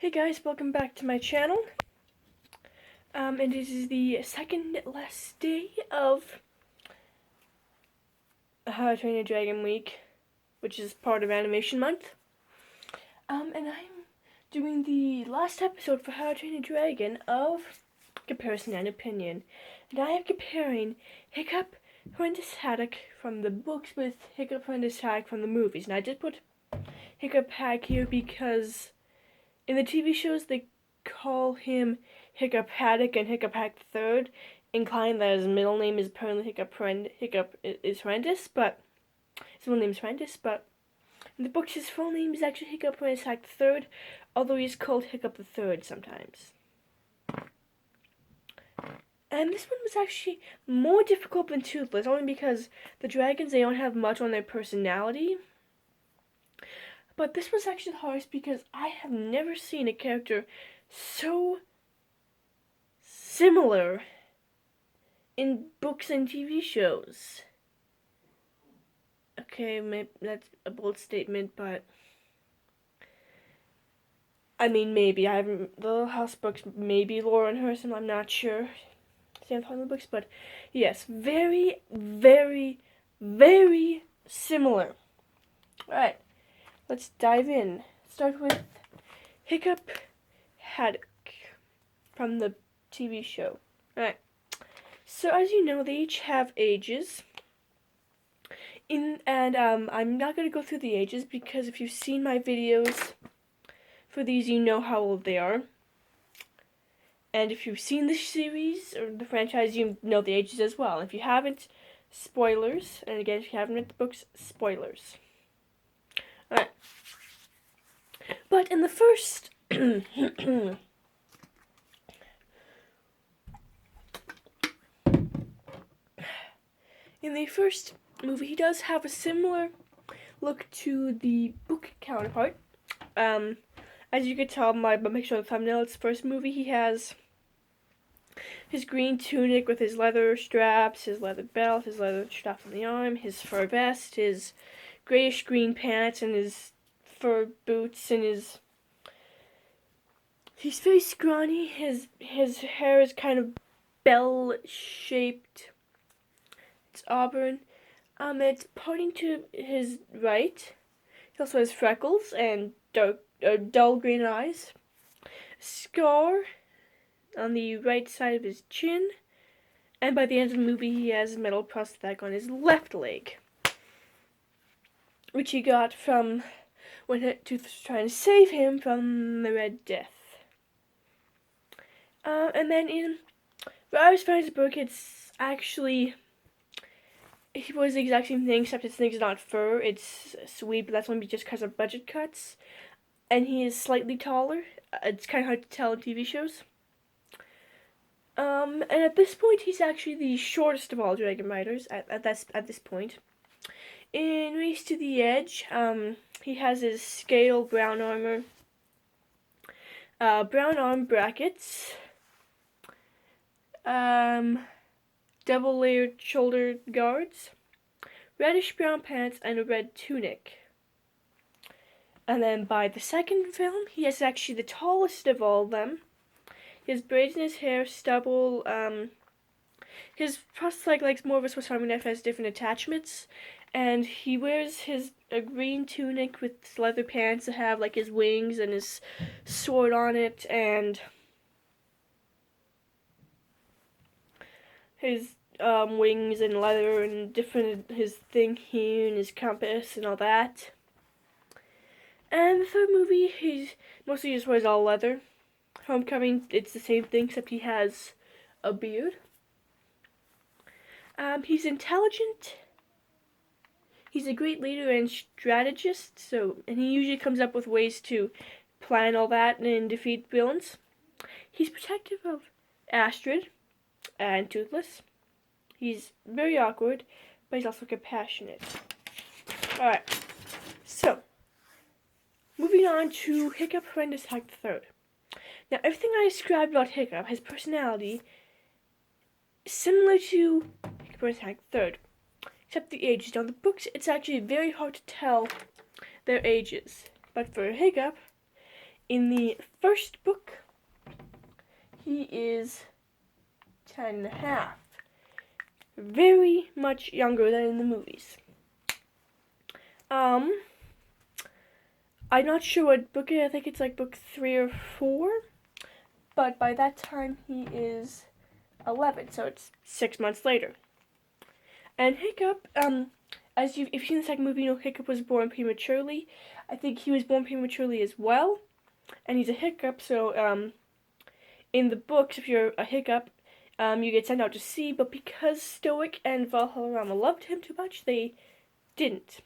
Hey guys, welcome back to my channel. And this is the second last day of How to Train Your Dragon Week, which is part of Animation Month. And I'm doing the last episode for How to Train Your Dragon of Comparison and Opinion. And I am comparing Hiccup, Horrendous, Haddock from the books with Hiccup, Horrendous, Haddock from the movies. And I did put Hiccup Haddock here because in the TV shows they call him Hiccup Haddock and Hiccup Haddock III, implying that his middle name is apparently Hiccup is Horrendous, but his middle name is Horrendous, but in the books his full name is actually Hiccup Horrendous Haddock III, although he's called Hiccup III sometimes. And this one was actually more difficult than Toothless, only because the dragons, they don't have much on their personality. But this was actually the hardest because I have never seen a character so similar in books and TV shows. Okay, maybe that's a bold statement, but I mean, maybe. I haven't, the Little House books, maybe Lauren Herson, I'm not sure. Same time in the books, but yes, very, very, very similar. Alright, let's dive in. Start with Hiccup Haddock from the TV show. Alright, so as you know, they each have ages. I'm not going to go through the ages because if you've seen my videos for these, you know how old they are. And if you've seen the series or the franchise, you know the ages as well. If you haven't, spoilers. And again, if you haven't read the books, spoilers. Alright. But in the first in the first movie, he does have a similar look to the book counterpart. As you can tell by the picture on the thumbnail, it's the first movie. He has his green tunic with his leather straps, his leather belt, his leather strap on the arm, his fur vest, his grayish-green pants, and his fur boots, and he's very scrawny. His hair is kind of bell-shaped. It's auburn. It's parting to his right. He also has freckles and dull green eyes. A scar on the right side of his chin. And by the end of the movie, he has a metal prosthetic on his left leg, which he got from when Tooth was trying to save him from the Red Death. And then in Riley's Fantasy book, it's actually, it was the exact same thing, except his thing's not fur, it's sweet, but that's only just because of budget cuts. And he is slightly taller. It's kind of hard to tell in TV shows. And at this point, he's actually the shortest of all Dragon Riders, at this point. In Race to the Edge, he has his scale brown armor, brown arm brackets, double layered shoulder guards, reddish brown pants, and a red tunic. And then by the second film, he is actually the tallest of all of them. He has braids in his hair, stubble, his prosthetic leg's more of a Swiss Army knife, has different attachments, and he wears a green tunic with leather pants that have like his wings and his sword on it, and his wings and leather and his thing here and his compass and all that. And the third movie, he mostly just wears all leather. Homecoming, it's the same thing, except he has a beard. He's intelligent. He's a great leader and strategist, and he usually comes up with ways to plan all that and defeat villains. He's protective of Astrid and Toothless. He's very awkward, but he's also compassionate. Alright, so moving on to Hiccup, Horrendous, Haddock III. Now, everything I described about Hiccup, his personality, is similar to Hiccup, Horrendous, Haddock III, except the ages. Now, in the books, it's actually very hard to tell their ages. But for Hiccup, In the first book, he is 10 and a half. Very much younger than in the movies. I'm not sure what book it is. I think it's like book 3 or 4. But by that time, he is 11, so it's 6 months later. And Hiccup, if you've seen the second movie, you know Hiccup was born prematurely. I think he was born prematurely as well. And he's a Hiccup, so, in the books, if you're a Hiccup, you get sent out to sea, but because Stoic and Valhalla loved him too much, they didn't.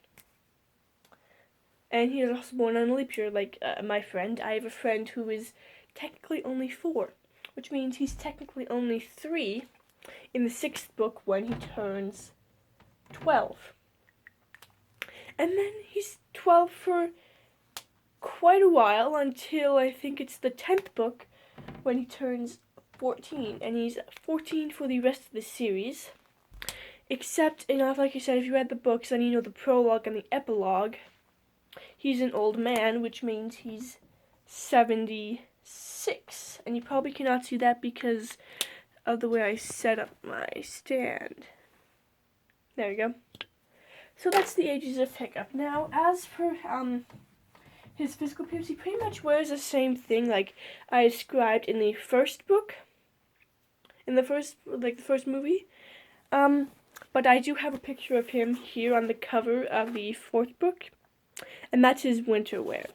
And he was also born on a leap year, like my friend. I have a friend who is technically only 4, which means he's technically only 3 in the 6th book when he turns 12. And then he's 12 for quite a while until I think it's the 10th book when he turns 14. And he's 14 for the rest of the series. Except, like I said, if you read the books, then you know the prologue and the epilogue. He's an old man, which means he's 76. And you probably cannot see that because of the way I set up my stand. There we go. So that's the ages of Hiccup. Now, as for his physical appearance, he pretty much wears the same thing like I described in the first book. In the first movie. But I do have a picture of him here on the cover of the 4th book. And that's his winter wear.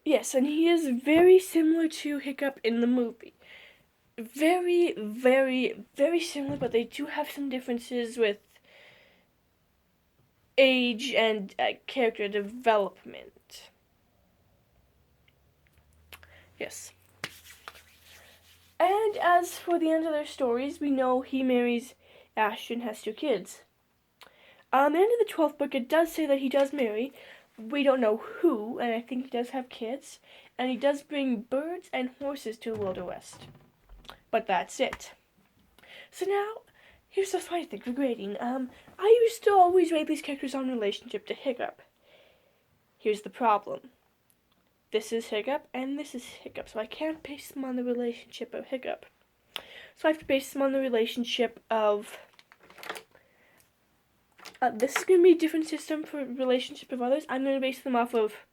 Yes, and he is very similar to Hiccup in the movie. Very, very, very similar, but they do have some differences with age and character development. Yes. And as for the end of their stories, we know he marries Ashton and has 2 kids. At the end of the 12th book, it does say that he does marry. We don't know who, and I think he does have kids. And he does bring birds and horses to the Wilder West. But that's it. So now, here's the funny thing for grading. I used to always rate these characters on relationship to Hiccup. Here's the problem. This is Hiccup, and this is Hiccup, so I can't base them on the relationship of Hiccup. So I have to base them on the relationship of... this is going to be a different system for relationship of others. I'm going to base them off of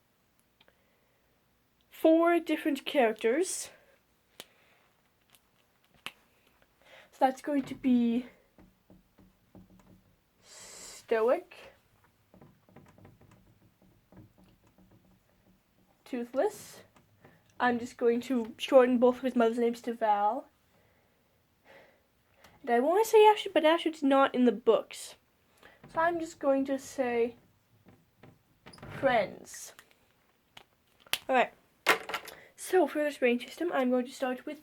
4 different characters. So that's going to be Stoic, Toothless. I'm just going to shorten both of his mother's names to Val. And I want to say Ashton, but Ashton's not in the books. So I'm just going to say Friends. Alright. So for this rating system, I'm going to start with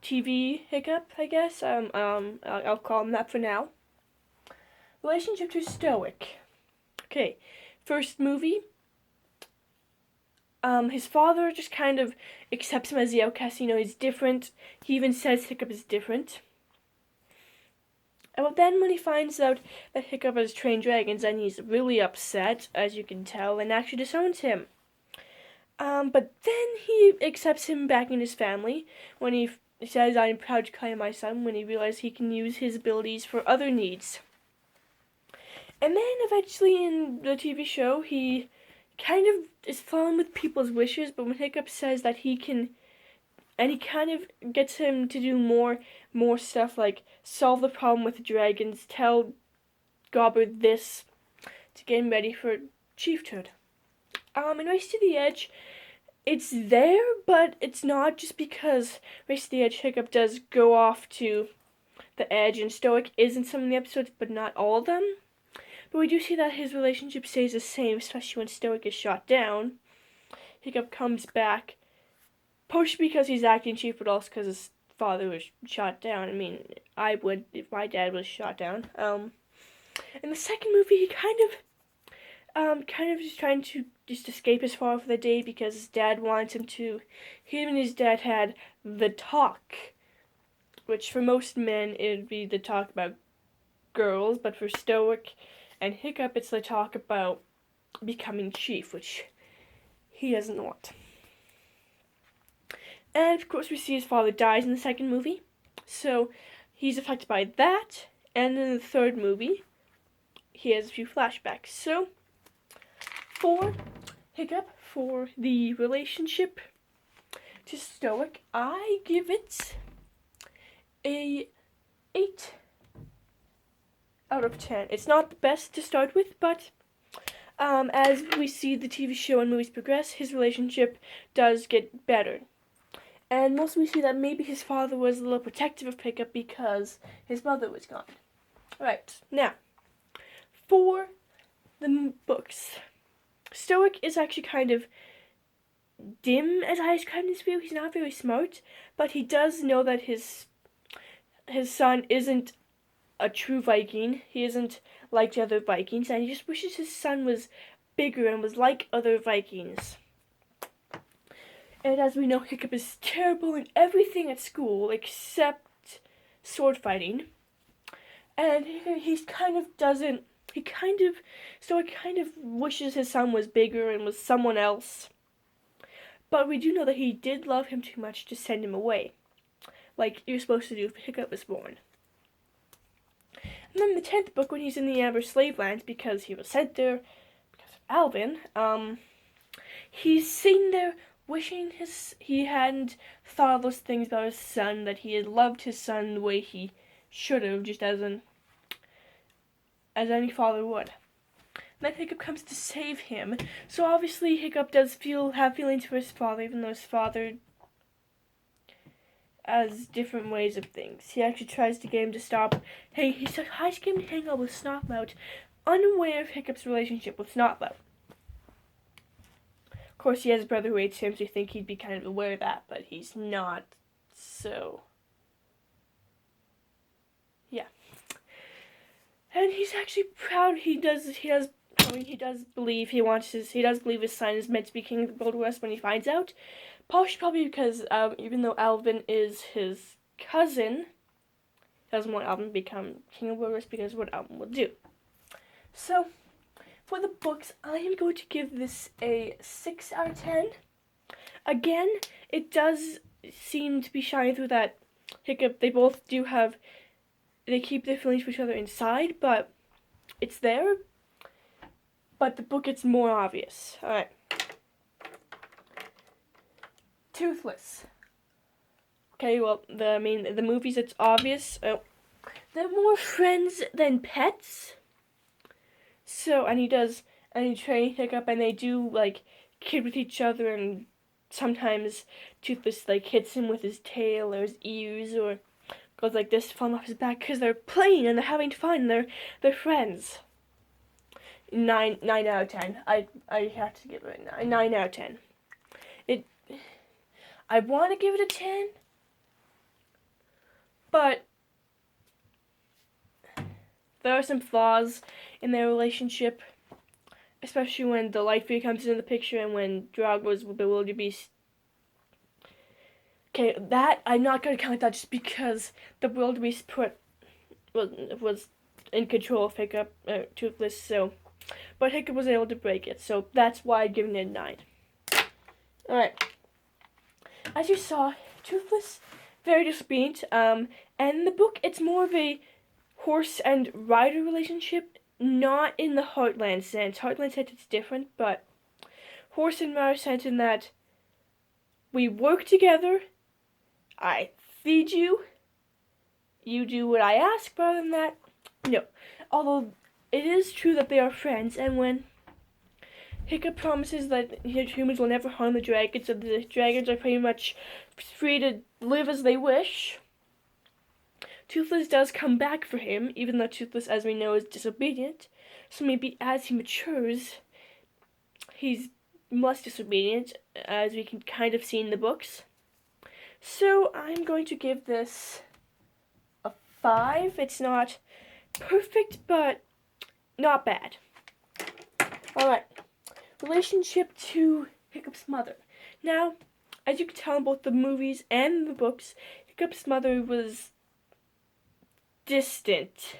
TV Hiccup, I guess. I'll call him that for now. Relationship to Stoic. Okay. First movie. His father just kind of accepts him as the outcast. You know, he's different. He even says Hiccup is different. But then when he finds out that Hiccup has trained dragons, then he's really upset, as you can tell, and actually disowns him. But then he accepts him back in his family when he says, "I'm proud to call him my son," when he realizes he can use his abilities for other needs. And then eventually in the TV show, he kind of is following with people's wishes, but when Hiccup says that he can, and he kind of gets him to do more stuff, like solve the problem with the dragons, tell Gobber this, to get him ready for chiefhood. In Race to the Edge, it's there, but it's not, just because Race to the Edge, Hiccup does go off to the edge, and Stoic is in some of the episodes, but not all of them. But we do see that his relationship stays the same, especially when Stoic is shot down. Hiccup comes back, partially because he's acting chief, but also because his father was shot down. I mean, I would if my dad was shot down. In the second movie, he kind of is trying to just escape his father for the day because his dad wants him to. Him and his dad had the talk, which for most men it would be the talk about girls, but for Stoic and Hiccup, it's the talk about becoming chief, which he doesn't want. And of course we see his father dies in the second movie, so he's affected by that. And in the third movie, he has a few flashbacks. So for Hiccup, for the relationship to Stoic, I give it a 8 out of 10. It's not the best to start with, but as we see the TV show and movies progress, his relationship does get better. And mostly we see that maybe his father was a little protective of Hiccup because his mother was gone. Alright, now, for the books. Stoic is actually kind of dim, as I described in this video. He's not very smart, but he does know that his son isn't a true Viking. He isn't like the other Vikings, and he just wishes his son was bigger and was like other Vikings. And as we know, Hiccup is terrible in everything at school except sword fighting. And Stoic kind of wishes his son was bigger and was someone else. But we do know that he did love him too much to send him away, like you're supposed to do if Hiccup was born. And then the 10th book, when he's in the Amber Slave Lands because he was sent there because of Alvin, he's sitting there wishing he hadn't thought of those things about his son, that he had loved his son the way he should have, just as any father would. And then Hiccup comes to save him. So obviously Hiccup does have feelings for his father, even though his father has different ways of things. He actually tries to get him to stop. Hey, he said, "Hi, him to hang out with Snotmouth," unaware of Hiccup's relationship with Snotmouth. Of course, he has a brother who hates him, so you think he'd be kind of aware of that, but he's not. So, yeah. And he's actually proud. He does believe his son is meant to be king of the Gold West when he finds out. Probably because even though Alvin is his cousin, he doesn't want Alvin to become king of the Gold West because of what Alvin will do. So, for the books, I am going to give this a 6 out of 10. Again, it does seem to be shining through that Hiccup, they keep their feelings for each other inside, but it's there. But the book, it's more obvious. Alright. Toothless. Okay, well, the movies, it's obvious. They're more friends than pets. So, and he trains Hiccup, and they do, kid with each other, and sometimes Toothless, hits him with his tail or his ears, or goes like this, falling off his back, because they're playing, and they're having fun, they're friends. 9 out of 10. I have to give it a 9 out of 10. I want to give it a 10, but there are some flaws in their relationship, especially when the Light Fairy comes into the picture and when Drago's the wildebeest. Okay, that I'm not going to count that just because the wildebeest was in control of Hiccup, Toothless, so, but Hiccup was able to break it, so that's why I'm giving it a 9. Alright. As you saw, Toothless, very disobedient, and in the book, it's more of a horse and rider relationship, not in the Heartland sense. Heartland sense it's different, but horse and rider sense in that we work together, I feed you, you do what I ask, but other than that, no. Although, it is true that they are friends, and when Hiccup promises that humans will never harm the dragons, so the dragons are pretty much free to live as they wish, Toothless does come back for him, even though Toothless, as we know, is disobedient. So maybe as he matures, he's less disobedient, as we can kind of see in the books. So I'm going to give this a 5. It's not perfect, but not bad. Alright. Relationship to Hiccup's mother. Now, as you can tell in both the movies and the books, Hiccup's mother was distant.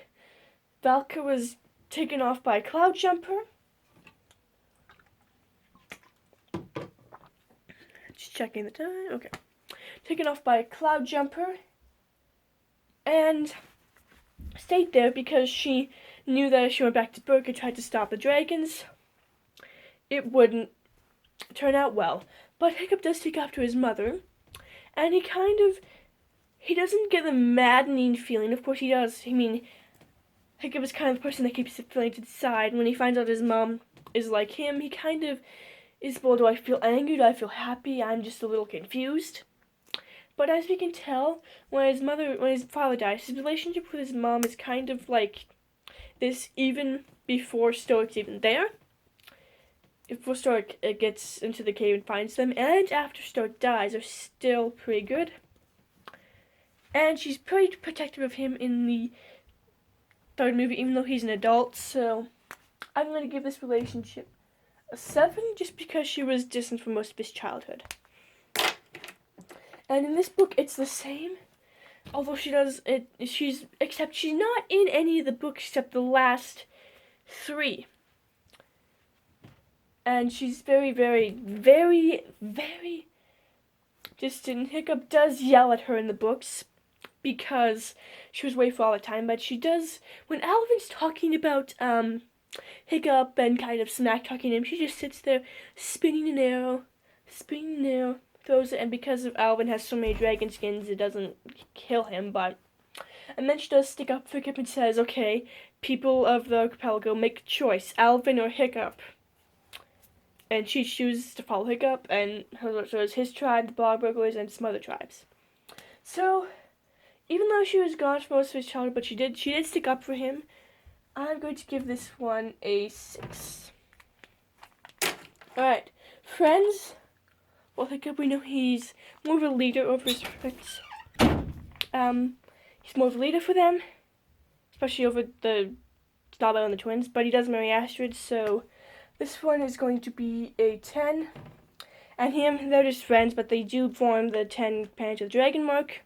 Valka was taken off by a cloud jumper. Just checking the time. Okay. Taken off by a cloud jumper. And stayed there because she knew that if she went back to Burke and tried to stop the dragons, it wouldn't turn out well. But Hiccup does stick up to his mother, and he doesn't get the maddening feeling. Of course he does. I mean, Hiccup is kind of the person that keeps it feeling to the side. When he finds out his mom is like him, he kind of is, well, do I feel angry? Do I feel happy? I'm just a little confused. But as we can tell, when his father dies, his relationship with his mom is kind of like this even before Stoic's even there. Before Stoic gets into the cave and finds them, and after Stoic dies, are still pretty good. And she's pretty protective of him in the third movie, even though he's an adult. So I'm going to give this relationship a 7, just because she was distant for most of his childhood. And in this book, it's the same. Although she's not in any of the books except the last 3. And she's very, very, very, very distant. Hiccup does yell at her in the books because she was away for all the time. But she does, when Alvin's talking about Hiccup and kind of smack talking him, she just sits there spinning an arrow, throws it, and because of Alvin has so many dragon skins, it doesn't kill him, and then she does stick up for Hiccup and says, okay, people of the archipelago, make a choice, Alvin or Hiccup. And she chooses to follow Hiccup, and so is his tribe, the Bog Burglars, and some other tribes. So, even though she was gone for most of his childhood, but she did stick up for him, I'm going to give this one a 6. Alright, friends. Well, Hiccup, we know he's more of a leader over his friends. He's more of a leader for them, especially over the Snowbell and the twins, but he does marry Astrid, so this one is going to be a 10. And they're just friends, but they do form the 10 Companions of the Dragon Mark,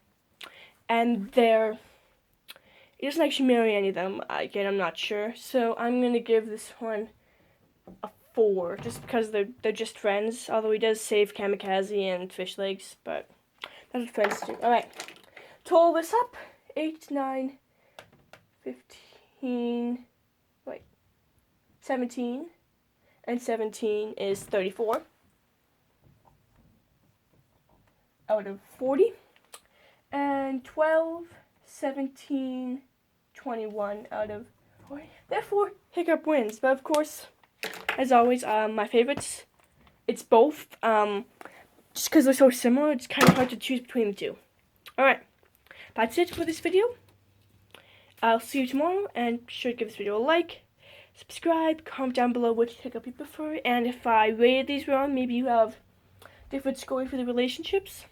and he doesn't actually marry any of them. Again, I'm not sure, so I'm going to give this one a 4, just because they're just friends, although he does save Kamikaze and Fish Legs, but that's what friends do. Alright, total this up, 8, 9, 15, 17, and 17 is 34 out of 40, and 12, 17, 21 out of 40. Therefore, Hiccup wins, but of course, as always, my favorites, it's both, just because they're so similar, it's kind of hard to choose between the two. Alright, that's it for this video. I'll see you tomorrow, and be sure to give this video a like, subscribe, comment down below which Hiccup you prefer, and if I rated these wrong, maybe you have different scoring for the relationships.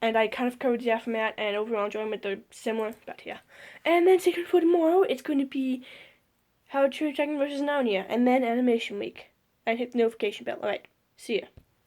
And I kind of covered the aftermath and overall enjoyment, they're similar, but yeah. And then second for tomorrow, it's going to be How to Train a Dragon vs. Narnia, and then Animation Week. And hit the notification bell. Alright, see ya.